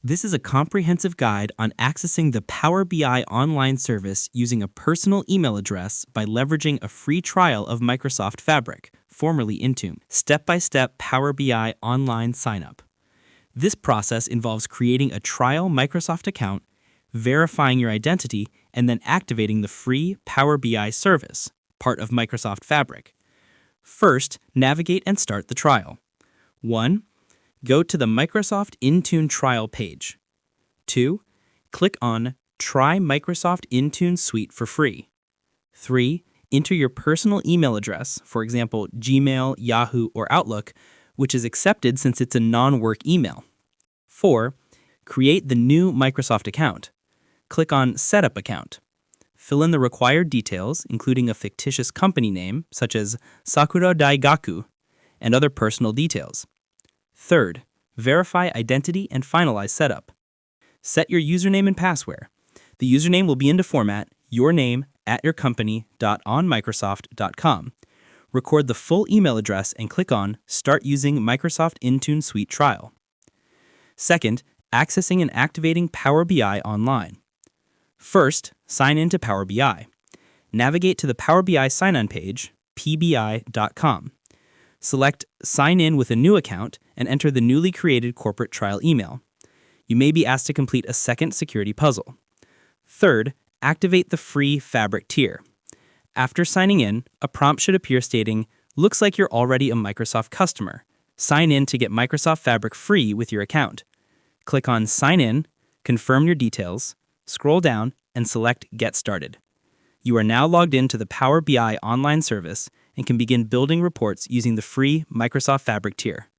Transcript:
This is a comprehensive guide on accessing the Power BI online service using a personal email address by leveraging a free trial of Microsoft Fabric, formerly Intune. Step-by-step Power BI online sign-up. This process involves creating a trial Microsoft account, verifying your identity, and then activating the free Power BI service, part of Microsoft Fabric. First, navigate and start the trial. 1. Go to the Microsoft Intune trial page. 2. Click on Try Microsoft Intune Suite for free. 3. Enter your personal email address, for example, Gmail, Yahoo, or Outlook, which is accepted since it's a non-work email. 4. Create the new Microsoft account. Click on Setup Account. Fill in the required details, including a fictitious company name, such as Sakura Daigaku, and other personal details. Third, verify identity and finalize setup. Set your username and password. The username will be in the format yourname@yourcompany.onmicrosoft.com. Record the full email address and click on Start Using Microsoft Intune Suite Trial. Second, accessing and activating Power BI online. First, sign in to Power BI. Navigate to the Power BI sign-in page, pbi.com. Select Sign in with a new account and enter the newly created corporate trial email. You may be asked to complete a second security puzzle. Third, activate the free Fabric tier. After signing in, a prompt should appear stating, "Looks like you're already a Microsoft customer. Sign in to get Microsoft Fabric free with your account." Click on Sign in, confirm your details, scroll down, and select Get Started. You are now logged into the Power BI online service and can begin building reports using the free Microsoft Fabric tier.